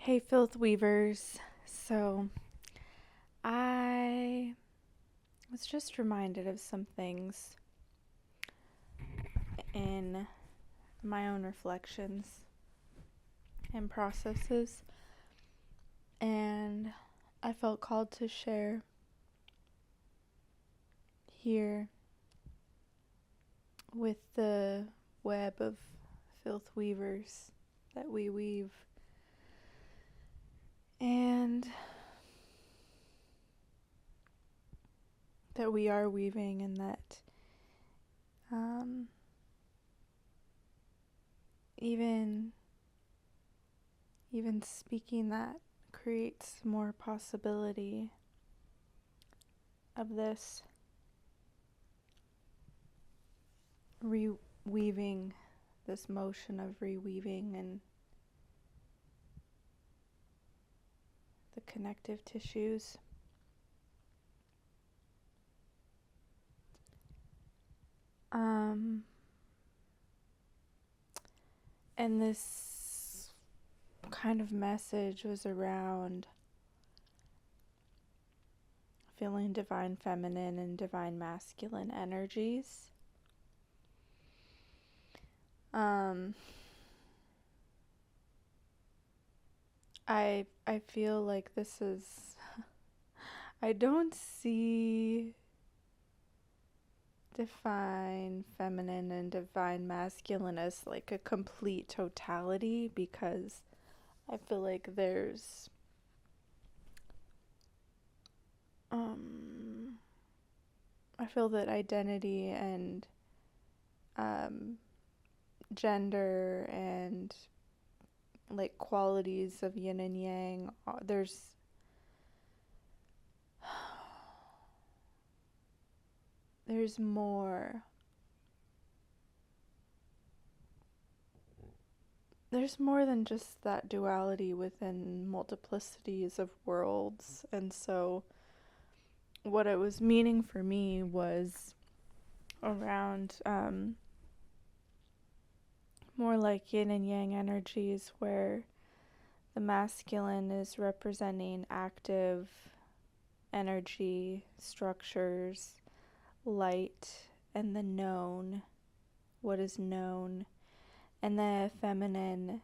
Hey, filth weavers. So, I was just reminded of some things in my own reflections and processes, and I felt called to share here with the web of filth weavers that we weave. And that we are weaving, and that even speaking that creates more possibility of this reweaving, this motion of reweaving and the connective tissues. And this kind of message was around feeling divine feminine and divine masculine energies. I feel like this is I don't see divine feminine and divine masculine as like a complete totality, because I feel like there's I feel that identity and gender and like qualities of yin and yang, there's more. There's more than just that duality within multiplicities of worlds. And so what it was meaning for me was around more like yin and yang energies, where the masculine is representing active energy, structures, light, and the known, what is known. And the feminine,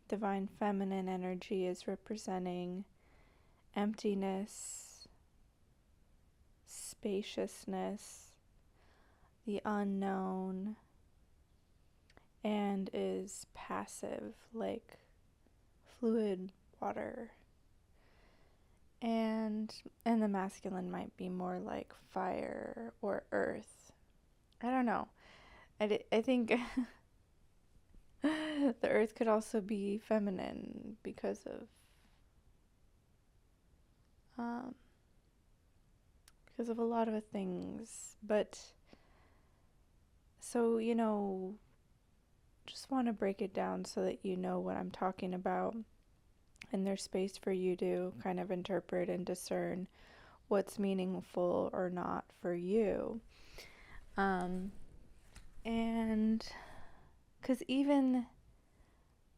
divine feminine energy is representing emptiness, spaciousness, the unknown, and is passive, like fluid water. And the masculine might be more like fire or earth. I don't know. I think the earth could also be feminine because of a lot of things. But so, just want to break it down so that you know what I'm talking about, and there's space for you to kind of interpret and discern what's meaningful or not for you. And because even,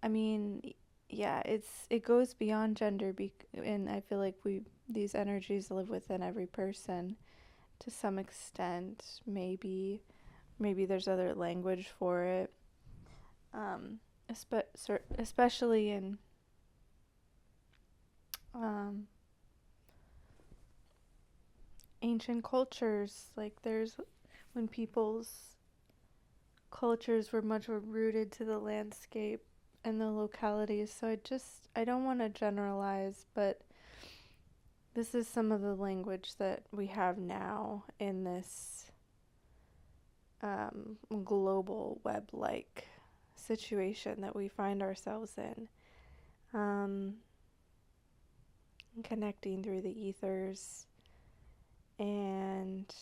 it goes beyond gender, and I feel like these energies live within every person to some extent. Maybe there's other language for it, especially in ancient cultures. Like when people's cultures were much more rooted to the landscape and the localities. So I don't want to generalize, but this is some of the language that we have now in this global web-like situation that we find ourselves in, connecting through the ethers. And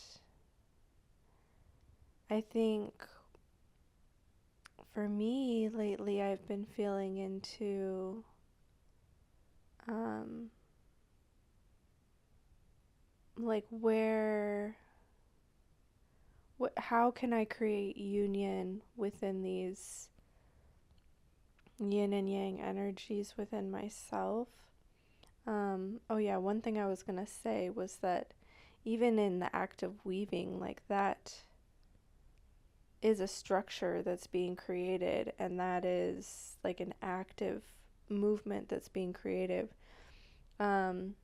I think for me lately, I've been feeling into like how can I create union within these yin and yang energies within myself. Oh yeah, one thing I was gonna say was that even in the act of weaving, like that is a structure that's being created, and that is like an active movement that's being created. Um,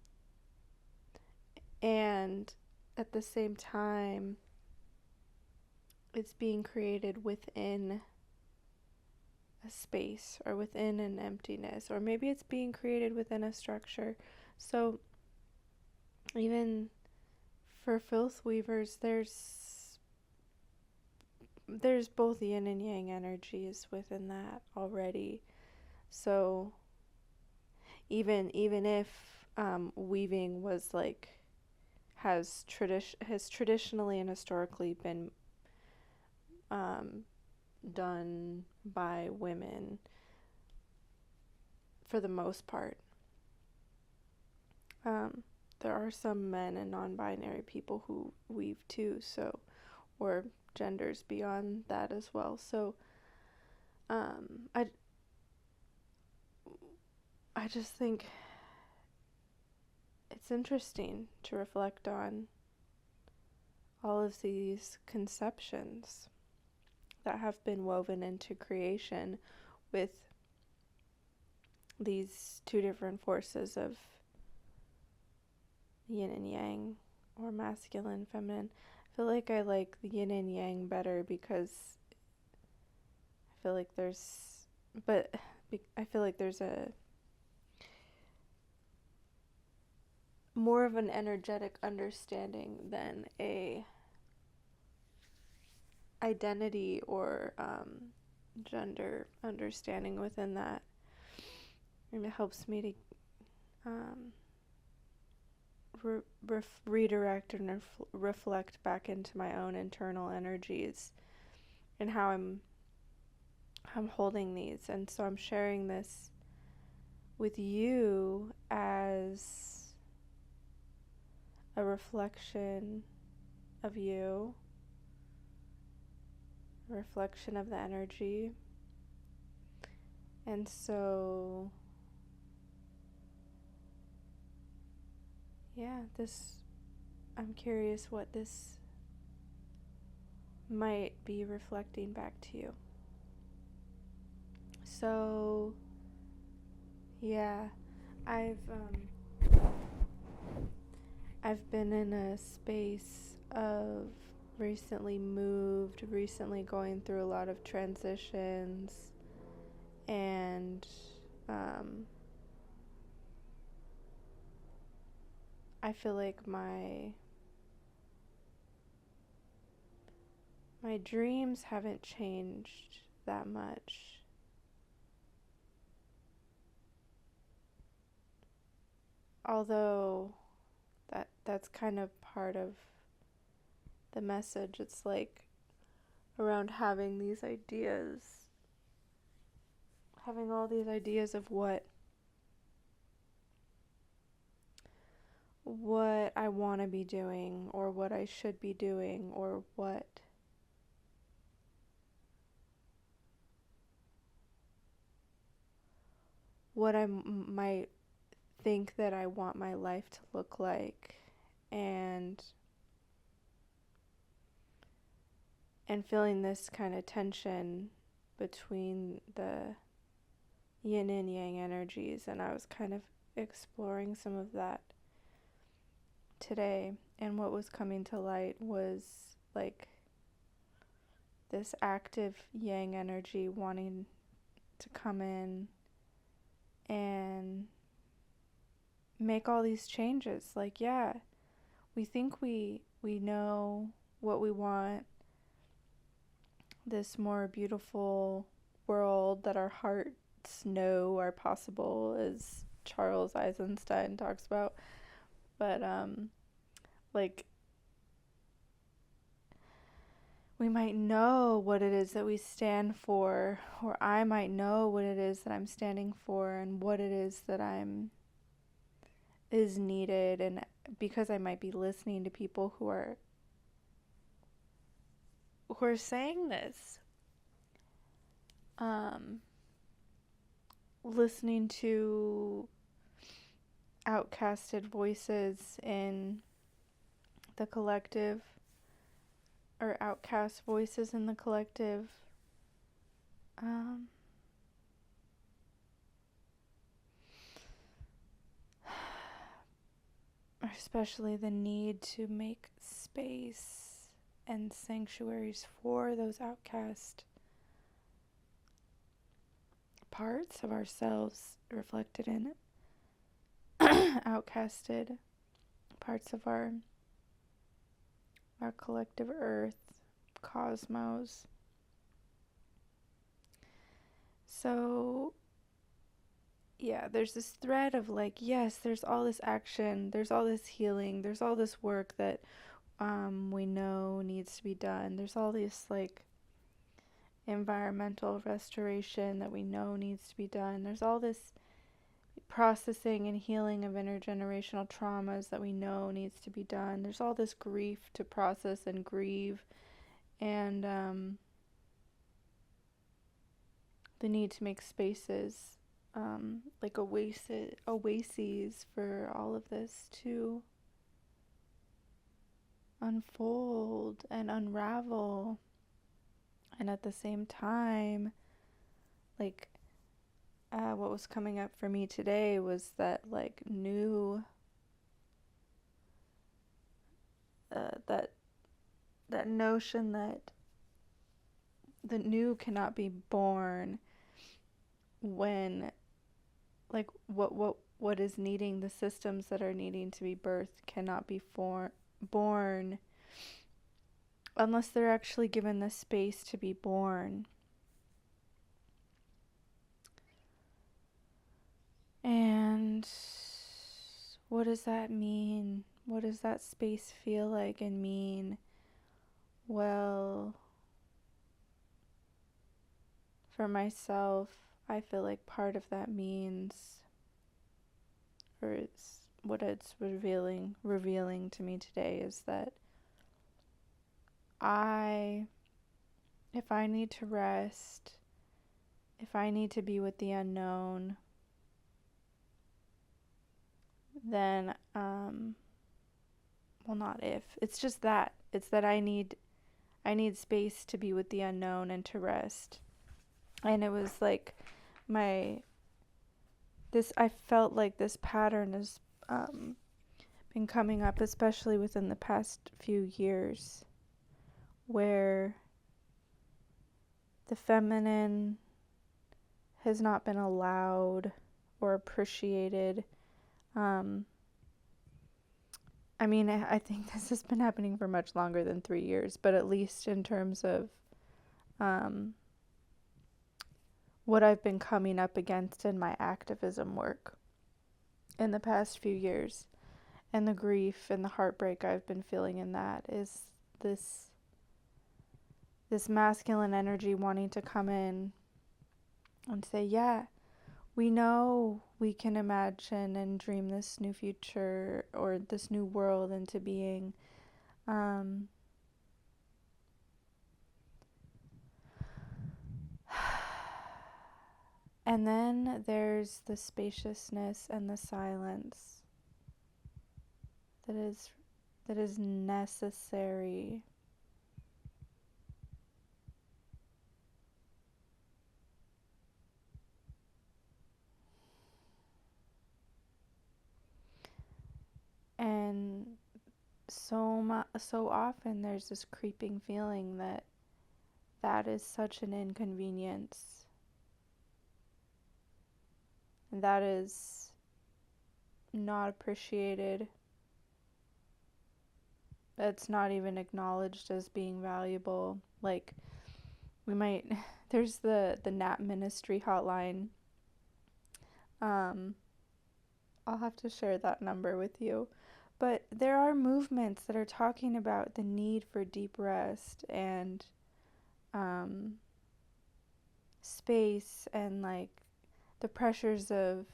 and at the same time, it's being created within a space or within an emptiness, or maybe it's being created within a structure. So even for filth weavers, there's both yin and yang energies within that already. So even if weaving was like has traditionally and historically been done by women for the most part. There are some men and non-binary people who weave too, so, or genders beyond that as well. So I just think it's interesting to reflect on all of these conceptions that have been woven into creation with these two different forces of yin and yang, or masculine, feminine. I feel like I like the yin and yang better because I feel like there's a more of an energetic understanding than a identity or gender understanding within that. And it helps me to redirect and reflect back into my own internal energies and how I'm holding these. And so I'm sharing this with you as a reflection of you, a reflection of the energy. And so yeah, I'm curious what this might be reflecting back to you. So yeah, I've been in a space of recently going through a lot of transitions, and I feel like my dreams haven't changed that much. Although that's kind of part of the message. It's like around having all these ideas of what I want to be doing, or what I should be doing, or what I might think that I want my life to look like, and feeling this kind of tension between the yin and yang energies. And I was kind of exploring some of that today, and what was coming to light was like this active yang energy wanting to come in and make all these changes. Like, yeah, we think we know what we want, this more beautiful world that our hearts know are possible, as Charles Eisenstein talks about. But like, we might know what it is that we stand for, or I might know what it is that I'm standing for, and what it is that is needed, and because I might be listening to people who are saying this, listening to outcasted voices in the collective, or outcast voices in the collective, especially the need to make space and sanctuaries for those outcast parts of ourselves reflected in outcasted parts of our collective earth, cosmos. So yeah, there's this thread of like, yes, there's all this action, there's all this healing, there's all this work that we know needs to be done. There's all this like environmental restoration that we know needs to be done. There's all this processing and healing of intergenerational traumas that we know needs to be done. There's all this grief to process and grieve, and the need to make spaces, like oases for all of this to unfold and unravel. And at the same time, like, what was coming up for me today was that like that notion that the new cannot be born when, like, what is needing, the systems that are needing to be birthed cannot be born unless they're actually given the space to be born. And what does that mean? What does that space feel like and mean? Well, for myself, I feel like part of that means, or it's what it's revealing to me today, is that if I need to rest, if I need to be with the unknown, then, well, not if, it's just that. It's that I need space to be with the unknown and to rest. And it was like I felt like this pattern has been coming up, especially within the past few years, where the feminine has not been allowed or appreciated. I mean, I think this has been happening for much longer than 3 years, but at least in terms of what I've been coming up against in my activism work in the past few years, and the grief and the heartbreak I've been feeling in that, is this masculine energy wanting to come in and say, yeah, we know we can imagine and dream this new future or this new world into being. And then there's the spaciousness and the silence that is necessary. And so often there's this creeping feeling that is such an inconvenience. And that is not appreciated. It's not even acknowledged as being valuable. Like, there's the Nap Ministry Hotline. I'll have to share that number with you. But there are movements that are talking about the need for deep rest and space, and like the pressures of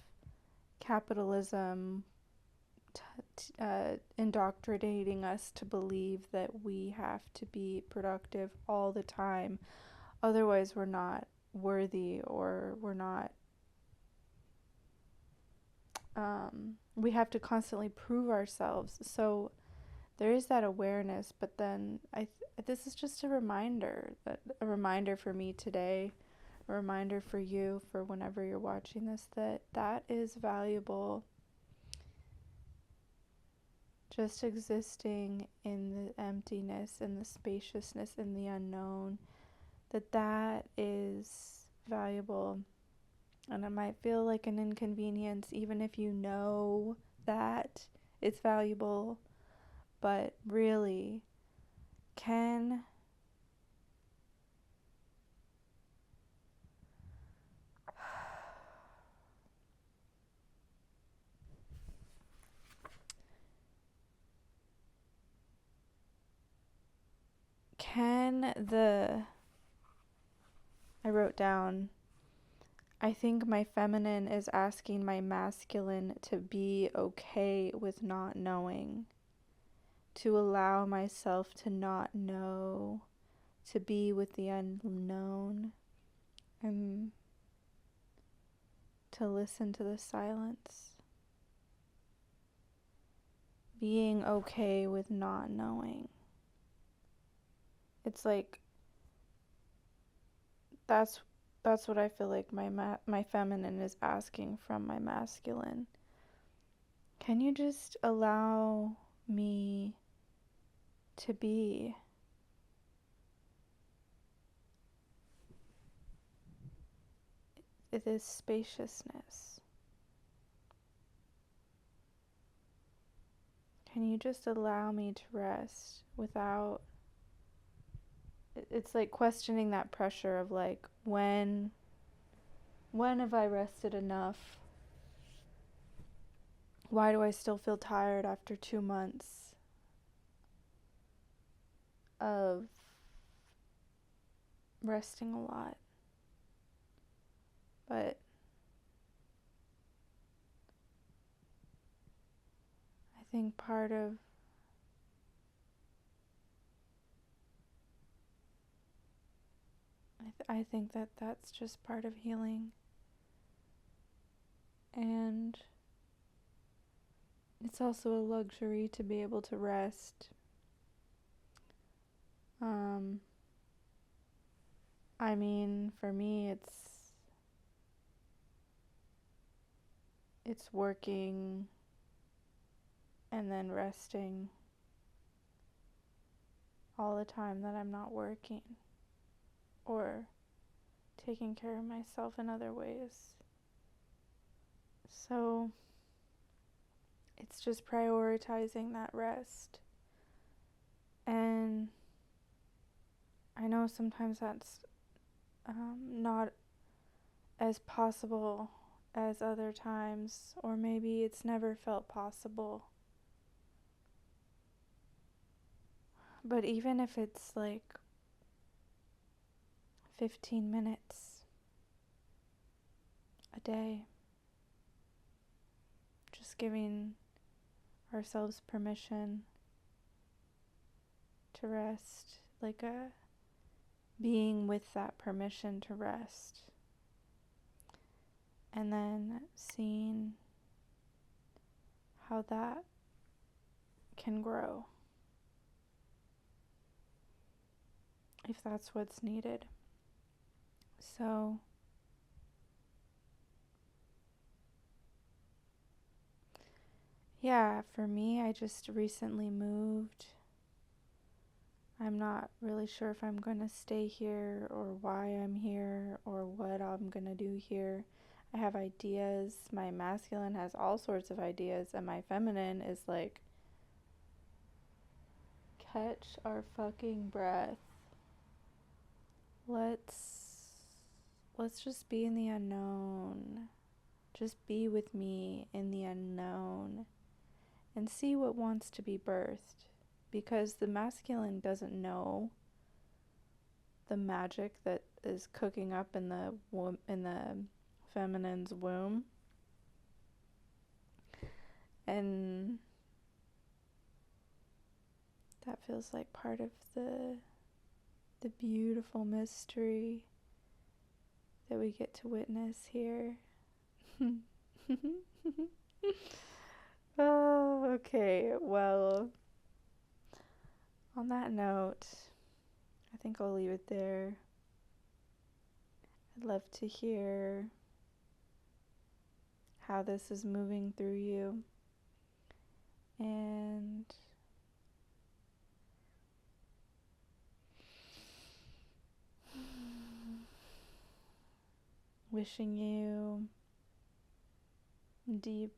capitalism indoctrinating us to believe that we have to be productive all the time, otherwise we're not worthy, or we're not we have to constantly prove ourselves. So there is that awareness, but then this is just a reminder for me today, a reminder for you, for whenever you're watching this, that is valuable. Just existing in the emptiness, in the spaciousness, in the unknown, that is valuable. And it might feel like an inconvenience, even if you know that it's valuable. But really, can I wrote down, I think my feminine is asking my masculine to be okay with not knowing, to allow myself to not know, to be with the unknown, and to listen to the silence. Being okay with not knowing. It's like, that's what I feel like my feminine is asking from my masculine. Can you just allow me to be? It is spaciousness. Can you just allow me to rest without... It's like questioning that pressure of like, when have I rested enough? Why do I still feel tired after 2 months of resting a lot? But I think I think that's just part of healing. And it's also a luxury to be able to rest. I mean, for me, it's working and then resting all the time that I'm not working, or taking care of myself in other ways. So it's just prioritizing that rest. And I know sometimes that's not as possible as other times, or maybe it's never felt possible. But even if it's like 15 minutes a day, just giving ourselves permission to rest, like a being with that permission to rest, and then seeing how that can grow if that's what's needed. So yeah, for me, I just recently moved. I'm not really sure if I'm going to stay here or why I'm here or what I'm going to do here. I have ideas. My masculine has all sorts of ideas, and my feminine is like, catch our fucking breath. Let's just be in the unknown. Just be with me in the unknown and see what wants to be birthed. Because the masculine doesn't know the magic that is cooking up in the feminine's womb. And that feels like part of the beautiful mystery that we get to witness here. Oh, okay. Well, on that note, I think I'll leave it there. I'd love to hear how this is moving through you. And wishing you deep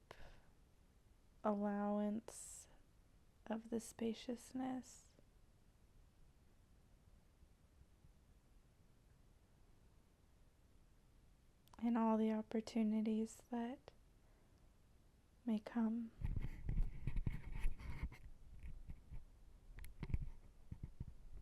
allowance of the spaciousness and all the opportunities that may come.